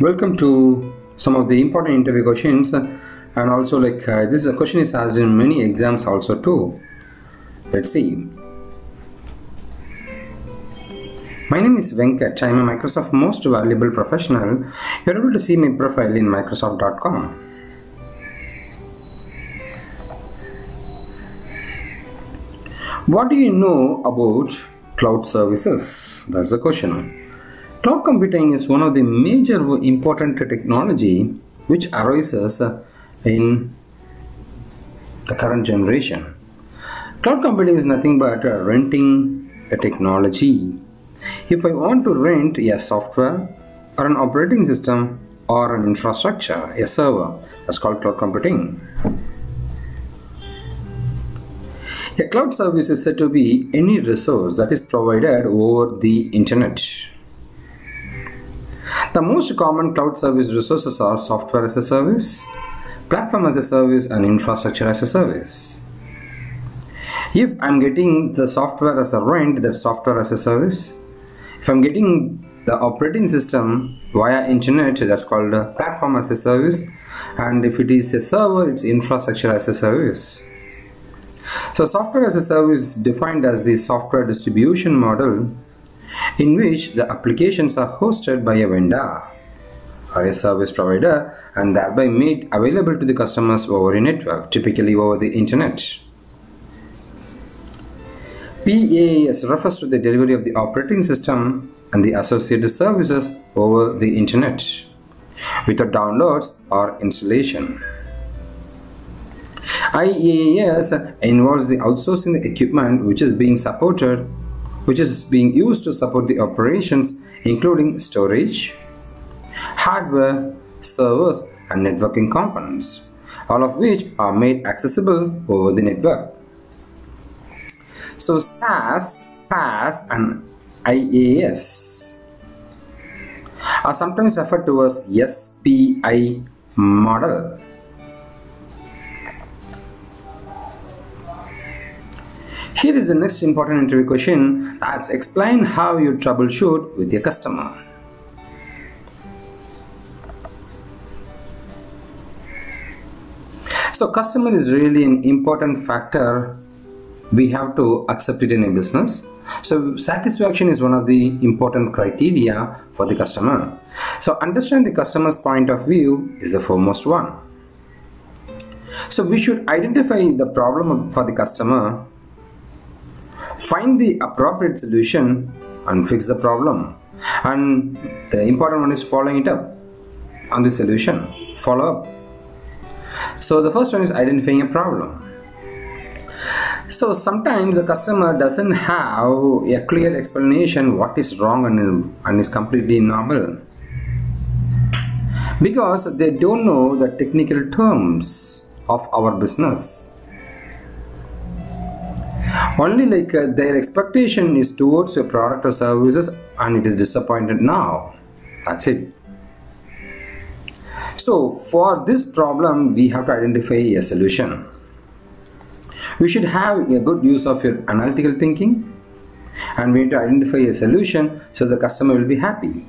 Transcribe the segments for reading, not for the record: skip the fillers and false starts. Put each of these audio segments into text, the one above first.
Welcome to some of the important interview questions, and also this question is asked in many exams also too. Let's see. My name is Venkat. I am a Microsoft Most Valuable Professional. You're able to see my profile in Microsoft.com. What do you know about cloud services? That's the question. Cloud computing is one of the major important technology which arises in the current generation. Cloud computing is nothing but renting a technology. If I want to rent a software or an operating system or an infrastructure, a server, that's called cloud computing. A cloud service is said to be any resource that is provided over the internet. The most common cloud service resources are software as a service, platform as a service, and infrastructure as a service. If I'm getting the software as a rent, that's software as a service. If I'm getting the operating system via internet, that's called a platform as a service. And if it is a server, it's infrastructure as a service. So software as a service is defined as the software distribution model in which the applications are hosted by a vendor or a service provider and thereby made available to the customers over a network, typically over the internet. PaaS refers to the delivery of the operating system and the associated services over the internet without downloads or installation. IaaS involves the outsourcing the equipment which is being used to support the operations, including storage, hardware, servers, and networking components, all of which are made accessible over the network. So SaaS, PaaS, and IaaS are sometimes referred to as SPI model. Here is the next important interview question. Let's explain how you troubleshoot with your customer. So customer is really an important factor. We have to accept it in a business. So satisfaction is one of the important criteria for the customer. So understand the customer's point of view is the foremost one. So we should identify the problem for the customer, find the appropriate solution and fix the problem, and the important one is following it up on the solution, follow up. So the first one is identifying a problem. So sometimes the customer doesn't have a clear explanation what is wrong and is completely normal because they don't know the technical terms of our business. Only their expectation is towards your product or services and it is disappointed now. That's it. So for this problem we have to identify a solution. We should have a good use of your analytical thinking and we need to identify a solution so the customer will be happy.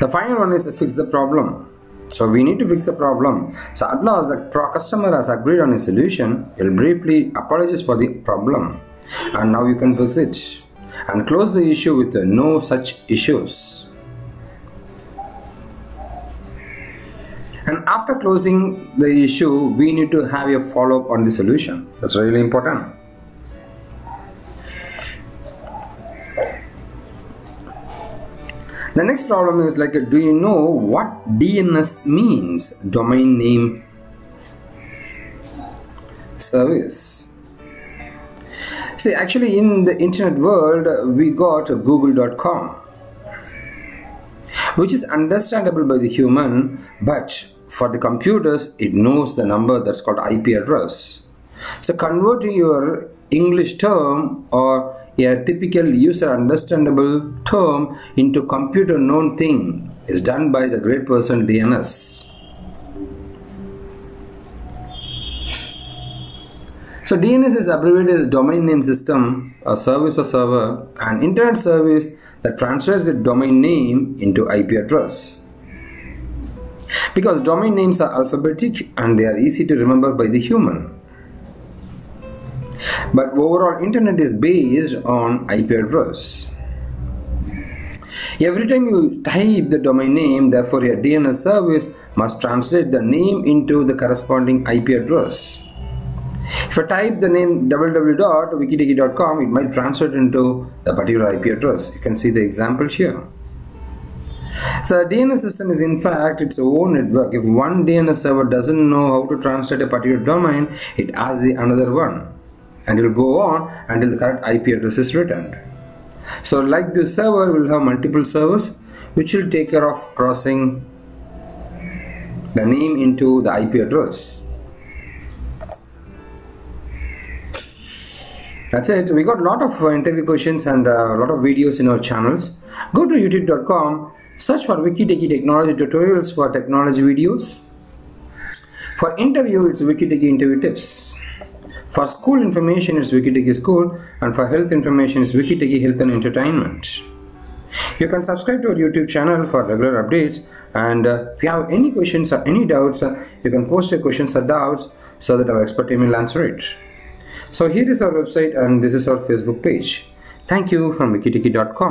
The final one is to fix the problem. So we need to fix the problem. So at last the customer has agreed on a solution. He'll briefly apologize for the problem and now you can fix it and close the issue with no such issues. And after closing the issue, we need to have a follow-up on the solution. That's really important. The next problem is do you know what DNS means? Domain name service. See, actually in the internet world we got google.com, which is understandable by the human, but for the computers it knows the number that's called IP address. So converting your English term or a typical user understandable term into computer known thing is done by the great person DNS. So DNS is abbreviated as domain name system, a service or server, an internet service that translates the domain name into IP address. Because domain names are alphabetic and they are easy to remember by the human. But overall internet is based on IP address. Every time you type the domain name, therefore your DNS service must translate the name into the corresponding IP address. If I type the name www.wikitechie.com, it might translate into the particular IP address. You can see the example here. So a DNS system is in fact its own network. If one DNS server doesn't know how to translate a particular domain, it asks the another one, and it will go on until the correct IP address is returned. So like this server will have multiple servers which will take care of crossing the name into the IP address. That's it. We got a lot of interview questions and a lot of videos in our channels. Go to youtube.com, search for Wikitechie technology tutorials for technology videos. For interview, it's Wikitechie interview tips. For school information, it's Wikitechie School, and for health information, it's Wikitechie Health and Entertainment. You can subscribe to our YouTube channel for regular updates, and if you have any questions or any doubts, you can post your questions or doubts so that our expert team will answer it. So here is our website and this is our Facebook page. Thank you from wikitechie.com.